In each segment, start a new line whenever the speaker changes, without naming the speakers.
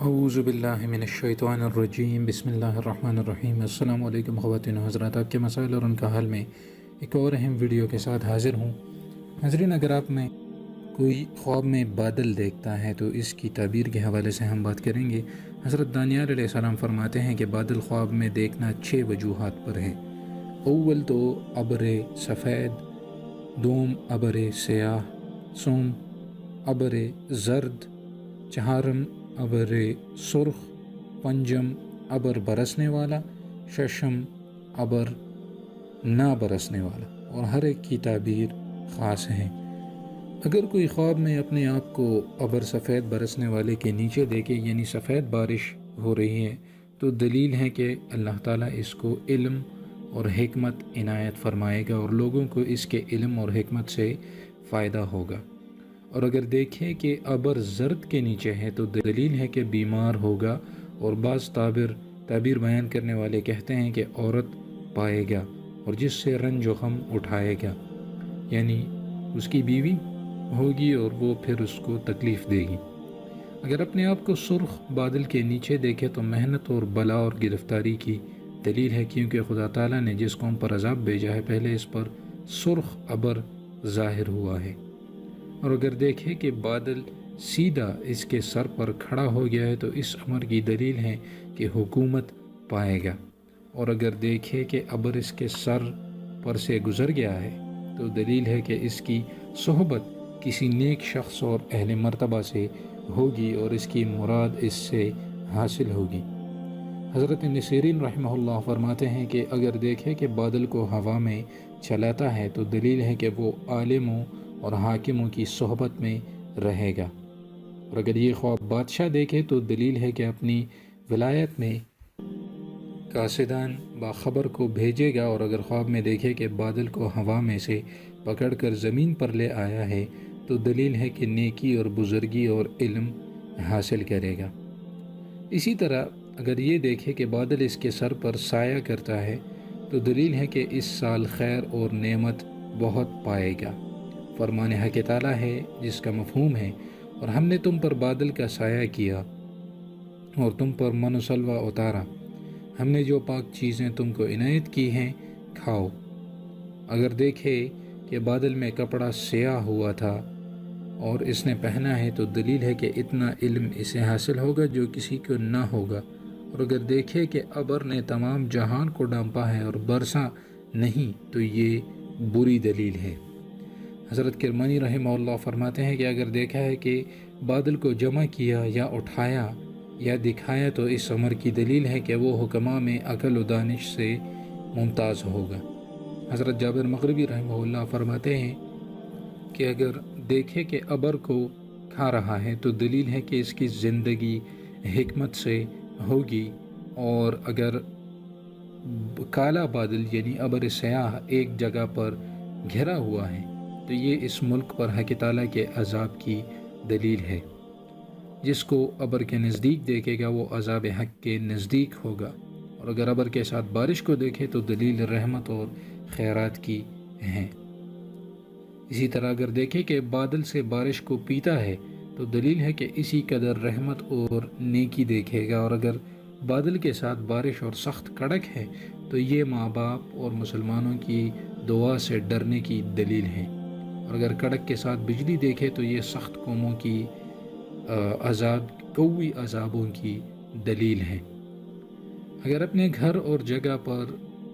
اعوذ باللہ من الشیطان الرجیم بسم اللہ الرحمن الرحیم۔ السلام علیکم خواتین و حضرات، آپ کے مسائل اور ان کا حل میں ایک اور اہم ویڈیو کے ساتھ حاضر ہوں۔ حاضرین، اگر آپ میں کوئی خواب میں بادل دیکھتا ہے تو اس کی تعبیر کے حوالے سے ہم بات کریں گے۔ حضرت دانیال علیہ السلام فرماتے ہیں کہ بادل خواب میں دیکھنا 6 وجوہات پر ہے۔ اول تو ابر سفید، دوم ابر سیاہ، سوم ابر زرد، چہارم ابر سرخ، پنجم ابر برسنے والا، ششم ابر نہ برسنے والا، اور ہر ایک کی تعبیر خاص ہے۔ اگر کوئی خواب میں اپنے آپ کو ابر سفید برسنے والے کے نیچے دیکھے، یعنی سفید بارش ہو رہی ہے، تو دلیل ہے کہ اللہ تعالیٰ اس کو علم اور حکمت عنایت فرمائے گا اور لوگوں کو اس کے علم اور حکمت سے فائدہ ہوگا۔ اور اگر دیکھیں کہ ابر زرد کے نیچے ہے تو دلیل ہے کہ بیمار ہوگا، اور بعض تعبیر بیان کرنے والے کہتے ہیں کہ عورت پائے گا اور جس سے رنج و غم اٹھائے گا، یعنی اس کی بیوی ہوگی اور وہ پھر اس کو تکلیف دے گی۔ اگر اپنے آپ کو سرخ بادل کے نیچے دیکھے تو محنت اور بلا اور گرفتاری کی دلیل ہے، کیونکہ خدا تعالیٰ نے جس قوم پر عذاب بھیجا ہے پہلے اس پر سرخ ابر ظاہر ہوا ہے۔ اور اگر دیکھیں کہ بادل سیدھا اس کے سر پر کھڑا ہو گیا ہے تو اس امر کی دلیل ہے کہ حکومت پائے گا۔ اور اگر دیکھیں کہ ابر اس کے سر پر سے گزر گیا ہے تو دلیل ہے کہ اس کی صحبت کسی نیک شخص اور اہل مرتبہ سے ہوگی اور اس کی مراد اس سے حاصل ہوگی۔ حضرت نصیرین رحمہ اللہ فرماتے ہیں کہ اگر دیکھیں کہ بادل کو ہوا میں چلاتا ہے تو دلیل ہے کہ وہ عالموں اور حاکموں کی صحبت میں رہے گا۔ اور اگر یہ خواب بادشاہ دیکھے تو دلیل ہے کہ اپنی ولایت میں قاصدان باخبر کو بھیجے گا، اور اگر خواب میں دیکھے کہ بادل کو ہوا میں سے پکڑ کر زمین پر لے آیا ہے تو دلیل ہے کہ نیکی اور بزرگی اور علم حاصل کرے گا۔ اسی طرح اگر یہ دیکھے کہ بادل اس کے سر پر سایہ کرتا ہے تو دلیل ہے کہ اس سال خیر اور نعمت بہت پائے گا۔ فرمان حق تعالیٰ ہے جس کا مفہوم ہے، اور ہم نے تم پر بادل کا سایہ کیا اور تم پر من و سلوہ اتارا، ہم نے جو پاک چیزیں تم کو عنایت کی ہیں کھاؤ۔ اگر دیکھے کہ بادل میں کپڑا سیاہ ہوا تھا اور اس نے پہنا ہے تو دلیل ہے کہ اتنا علم اسے حاصل ہوگا جو کسی کو نہ ہوگا۔ اور اگر دیکھے کہ ابر نے تمام جہان کو ڈانپا ہے اور برسا نہیں تو یہ بری دلیل ہے۔ حضرت کرمانی رحمہ اللہ فرماتے ہیں کہ اگر دیکھا ہے کہ بادل کو جمع کیا یا اٹھایا یا دکھایا تو اس امر کی دلیل ہے کہ وہ حکماء میں عقل و دانش سے ممتاز ہوگا۔ حضرت جابر مغربی رحمہ اللہ فرماتے ہیں کہ اگر دیکھے کہ ابر کو کھا رہا ہے تو دلیل ہے کہ اس کی زندگی حکمت سے ہوگی، اور اگر کالا بادل یعنی ابر سیاہ ایک جگہ پر گھرا ہوا ہے تو یہ اس ملک پر حق تعالیٰ کے عذاب کی دلیل ہے۔ جس کو ابر کے نزدیک دیکھے گا وہ عذاب حق کے نزدیک ہوگا، اور اگر ابر کے ساتھ بارش کو دیکھے تو دلیل رحمت اور خیرات کی ہیں۔ اسی طرح اگر دیکھے کہ بادل سے بارش کو پیتا ہے تو دلیل ہے کہ اسی قدر رحمت اور نیکی دیکھے گا، اور اگر بادل کے ساتھ بارش اور سخت کڑک ہے تو یہ ماں باپ اور مسلمانوں کی دعا سے ڈرنے کی دلیل ہے، اور اگر کڑک کے ساتھ بجلی دیکھے تو یہ سخت قوموں کی قوی عذابوں کی دلیل ہے۔ اگر اپنے گھر اور جگہ پر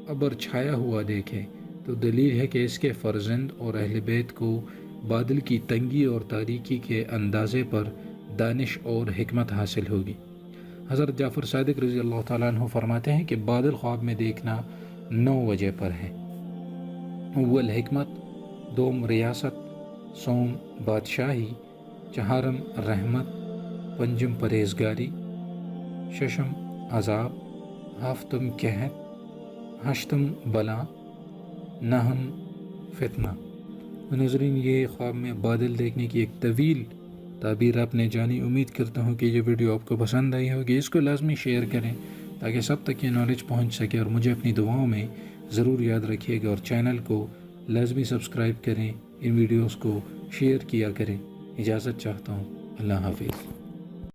ابر چھایا ہوا دیکھے تو دلیل ہے کہ اس کے فرزند اور اہل بیت کو بادل کی تنگی اور تاریکی کے اندازے پر دانش اور حکمت حاصل ہوگی۔ حضرت جعفر صادق رضی اللہ تعالیٰ عنہ فرماتے ہیں کہ بادل خواب میں دیکھنا 9 وجہ پر ہے۔ اول حکمت، دوم ریاست، سوم بادشاہی، چہارم رحمت، پنجم پرہیزگاری، ششم عذاب، ہفتم قحط، ہشتم بلا، نہم فتنہ۔ ناظرین، یہ خواب میں بادل دیکھنے کی ایک طویل تعبیر آپ نے جانی۔ امید کرتا ہوں کہ یہ ویڈیو آپ کو پسند آئی ہوگی۔ اس کو لازمی شیئر کریں تاکہ سب تک یہ نالج پہنچ سکے، اور مجھے اپنی دعاؤں میں ضرور یاد رکھیے گا، اور چینل کو لازمی سبسکرائب کریں، ان ویڈیوز کو شیئر کیا کریں۔ اجازت چاہتا ہوں، اللہ حافظ۔